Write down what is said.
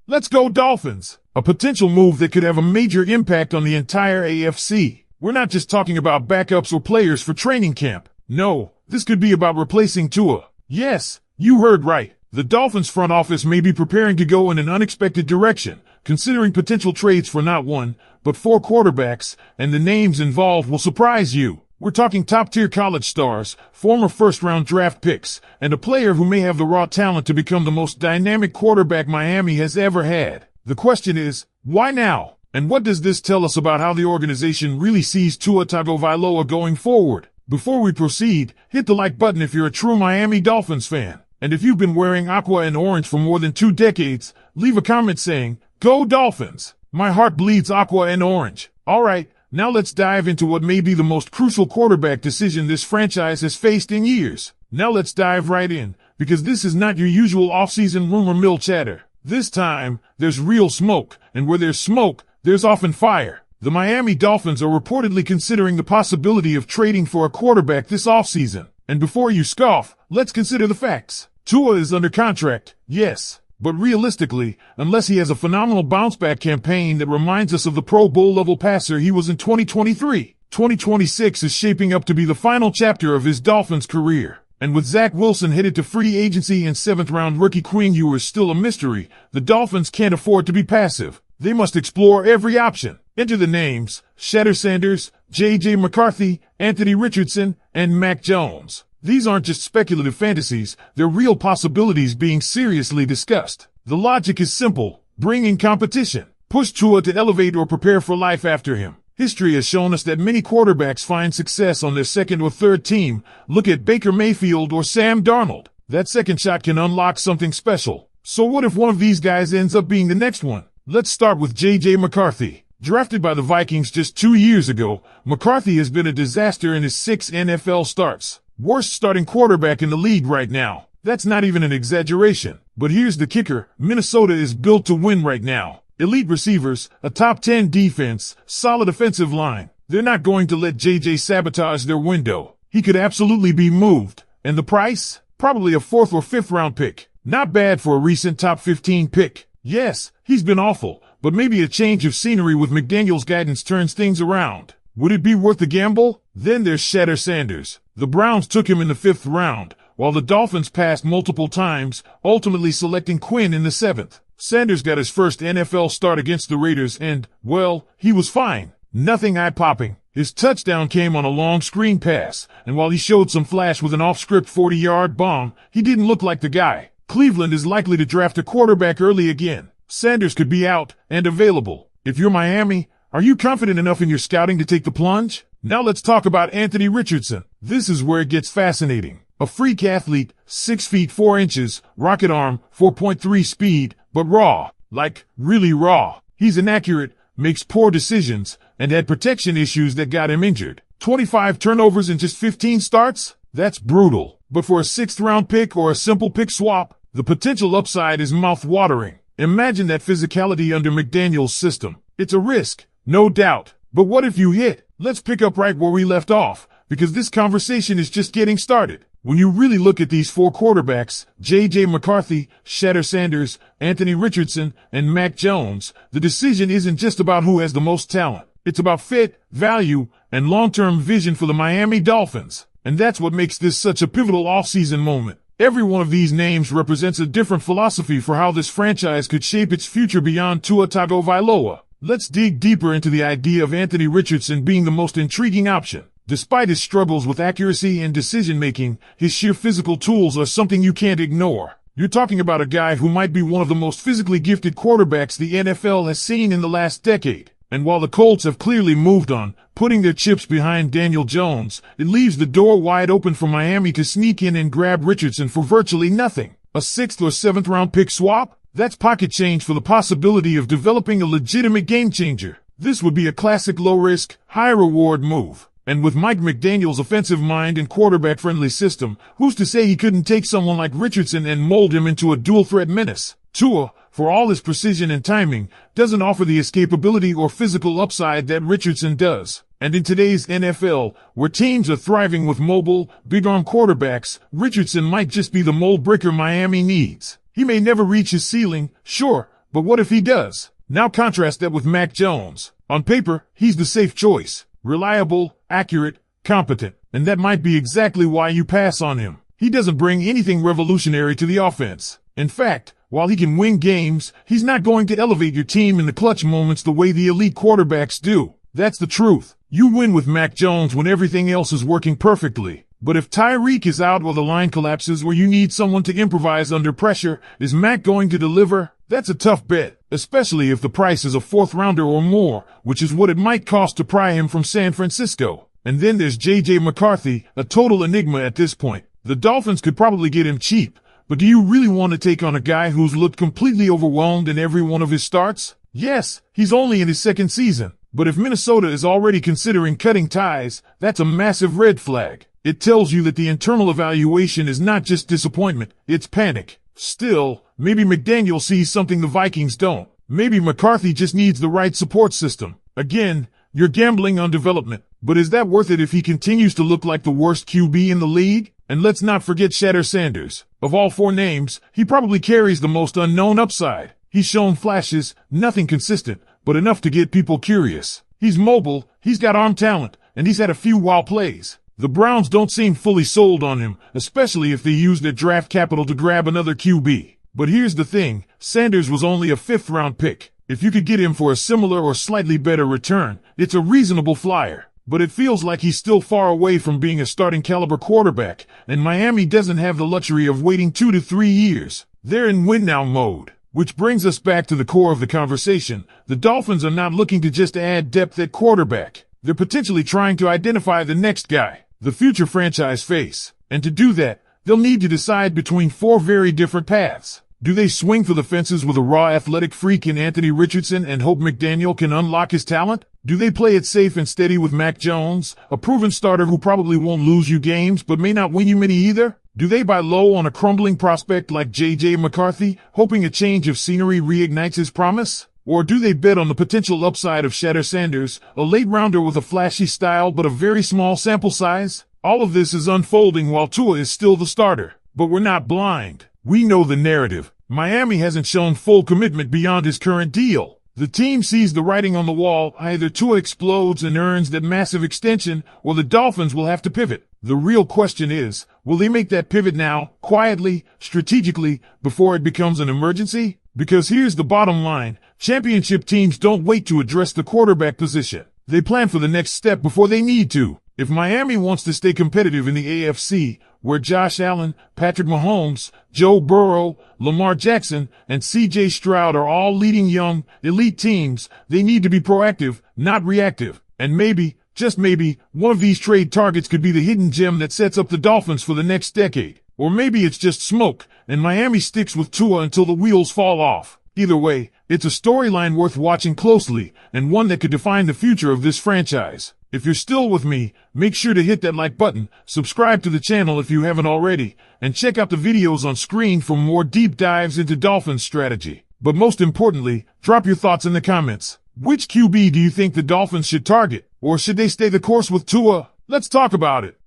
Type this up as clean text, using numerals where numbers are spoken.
Let's go Dolphins! A potential move that could have a major impact on the entire AFC. We're not just talking about backups or players for training camp. No, this could be about replacing Tua. Yes, you heard right. The Dolphins front office may be preparing to go in an unexpected direction, considering potential trades for not one, but 4 quarterbacks, and the names involved will surprise you. We're talking top-tier college stars, former first-round draft picks, and a player who may have the raw talent to become the most dynamic quarterback Miami has ever had. The question is, why now? And what does this tell us about how the organization really sees Tua Tagovailoa going forward? Before we proceed, hit the like button if you're a true Miami Dolphins fan. And if you've been wearing aqua and orange for more than 2 decades, leave a comment saying, "Go Dolphins!" My heart bleeds aqua and orange. Alright, now let's dive into what may be the most crucial quarterback decision this franchise has faced in years. Now let's dive right in, because this is not your usual off-season rumor mill chatter. This time, there's real smoke, and where there's smoke, there's often fire. The Miami Dolphins are reportedly considering the possibility of trading for a quarterback this offseason. And before you scoff, let's consider the facts. Tua is under contract, yes. But realistically, unless he has a phenomenal bounce-back campaign that reminds us of the Pro Bowl-level passer he was in 2023, 2026 is shaping up to be the final chapter of his Dolphins career. And with Zach Wilson headed to free agency and 7th-round rookie Quinn Ewers still a mystery, the Dolphins can't afford to be passive. They must explore every option. Enter the names: Shatter Sanders, J.J. McCarthy, Anthony Richardson, and Mac Jones. These aren't just speculative fantasies, they're real possibilities being seriously discussed. The logic is simple: bring in competition. Push Tua to elevate or prepare for life after him. History has shown us that many quarterbacks find success on their second or third team. Look at Baker Mayfield or Sam Darnold. That second shot can unlock something special. So what if one of these guys ends up being the next one? Let's start with J.J. McCarthy. Drafted by the Vikings just 2 years ago, McCarthy has been a disaster in his 6 NFL starts. Worst starting quarterback in the league right now. That's not even an exaggeration. But here's the kicker: Minnesota is built to win right now. Elite receivers, a top 10 defense, solid offensive line. They're not going to let JJ sabotage their window. He could absolutely be moved. And the price? Probably a 4th or 5th round pick. Not bad for a recent top 15 pick. Yes, he's been awful, but maybe a change of scenery with McDaniel's guidance turns things around. Would it be worth the gamble? Then there's Shatter Sanders. The Browns took him in the 5th round, while the Dolphins passed multiple times, ultimately selecting Quinn in the 7th. Sanders got his first NFL start against the Raiders and, well, he was fine. Nothing eye-popping. His touchdown came on a long screen pass, and while he showed some flash with an off-script 40-yard bomb, he didn't look like the guy. Cleveland is likely to draft a quarterback early again. Sanders could be out and available. If you're Miami, are you confident enough in your scouting to take the plunge? Now let's talk about Anthony Richardson. This is where it gets fascinating. A freak athlete, 6 feet 4 inches, rocket arm, 4.3 speed, but raw. Like, really raw. He's inaccurate, makes poor decisions, and had protection issues that got him injured. 25 turnovers in just 15 starts? That's brutal. But for a 6th round pick or a simple pick swap, the potential upside is mouth-watering. Imagine that physicality under McDaniel's system. It's a risk, no doubt. But what if you hit? Let's pick up right where we left off, because this conversation is just getting started. When you really look at these 4 quarterbacks, J.J. McCarthy, Shatter Sanders, Anthony Richardson, and Mac Jones, the decision isn't just about who has the most talent. It's about fit, value, and long-term vision for the Miami Dolphins. And that's what makes this such a pivotal offseason moment. Every one of these names represents a different philosophy for how this franchise could shape its future beyond Tua Tagovailoa. Let's dig deeper into the idea of Anthony Richardson being the most intriguing option. Despite his struggles with accuracy and decision-making, his sheer physical tools are something you can't ignore. You're talking about a guy who might be one of the most physically gifted quarterbacks the NFL has seen in the last decade. And while the Colts have clearly moved on, putting their chips behind Daniel Jones, it leaves the door wide open for Miami to sneak in and grab Richardson for virtually nothing. A 6th or 7th round pick swap? That's pocket change for the possibility of developing a legitimate game changer. This would be a classic low-risk, high-reward move. And with Mike McDaniel's offensive mind and quarterback-friendly system, who's to say he couldn't take someone like Richardson and mold him into a dual-threat menace? Tua, for all his precision and timing, doesn't offer the escapability or physical upside that Richardson does. And in today's NFL, where teams are thriving with mobile, big-arm quarterbacks, Richardson might just be the mold breaker Miami needs. He may never reach his ceiling, sure, but what if he does? Now contrast that with Mac Jones. On paper, he's the safe choice. Reliable, accurate, competent, and that might be exactly why you pass on him. He doesn't bring anything revolutionary to the offense. In fact, while he can win games, he's not going to elevate your team in the clutch moments the way the elite quarterbacks do. That's the truth. You win with Mac Jones when everything else is working perfectly. But if Tyreek is out or the line collapses or you need someone to improvise under pressure, is Mac going to deliver? That's a tough bet, especially if the price is a fourth rounder or more, which is what it might cost to pry him from San Francisco. And then there's J.J. McCarthy, a total enigma at this point. The Dolphins could probably get him cheap, but do you really want to take on a guy who's looked completely overwhelmed in every one of his starts? Yes, he's only in his second season, but if Minnesota is already considering cutting ties, that's a massive red flag. It tells you that the internal evaluation is not just disappointment, it's panic. Still, maybe Mcdaniel sees something the Vikings don't. Maybe McCarthy just needs the right support system. Again, you're gambling on development, but is that worth it if he continues to look like the worst QB in the league? And let's not forget Shatter Sanders. Of all four names, he probably carries the most unknown upside. He's shown flashes, nothing consistent, but enough to get people curious. He's mobile, he's got arm talent, and he's had a few wild plays. The Browns don't seem fully sold on him, especially if they use their draft capital to grab another QB. But here's the thing, Sanders was only a fifth-round pick. If you could get him for a similar or slightly better return, it's a reasonable flyer. But it feels like he's still far away from being a starting caliber quarterback, and Miami doesn't have the luxury of waiting 2 to 3 years. They're in win-now mode. Which brings us back to the core of the conversation. The Dolphins are not looking to just add depth at quarterback. They're potentially trying to identify the next guy, the future franchise face. And to do that, they'll need to decide between 4 very different paths. Do they swing for the fences with a raw athletic freak in Anthony Richardson and hope McDaniel can unlock his talent? Do they play it safe and steady with Mac Jones, a proven starter who probably won't lose you games but may not win you many either? Do they buy low on a crumbling prospect like J.J. McCarthy, hoping a change of scenery reignites his promise? Or do they bet on the potential upside of Shatter Sanders, a late rounder with a flashy style but a very small sample size? All of this is unfolding while Tua is still the starter. But we're not blind. We know the narrative. Miami hasn't shown full commitment beyond his current deal. The team sees the writing on the wall. Either Tua explodes and earns that massive extension, or the Dolphins will have to pivot. The real question is, will they make that pivot now, quietly, strategically, before it becomes an emergency? Because here's the bottom line. Championship teams don't wait to address the quarterback position. They plan for the next step before they need to. If Miami wants to stay competitive in the AFC, where Josh Allen, Patrick Mahomes, Joe Burrow, Lamar Jackson, and C.J. Stroud are all leading young, elite teams, they need to be proactive, not reactive. And maybe, just maybe, one of these trade targets could be the hidden gem that sets up the Dolphins for the next decade. Or maybe it's just smoke, and Miami sticks with Tua until the wheels fall off. Either way, it's a storyline worth watching closely, and one that could define the future of this franchise. If you're still with me, make sure to hit that like button, subscribe to the channel if you haven't already, and check out the videos on screen for more deep dives into Dolphins strategy. But most importantly, drop your thoughts in the comments. Which QB do you think the Dolphins should target? Or should they stay the course with Tua? Let's talk about it.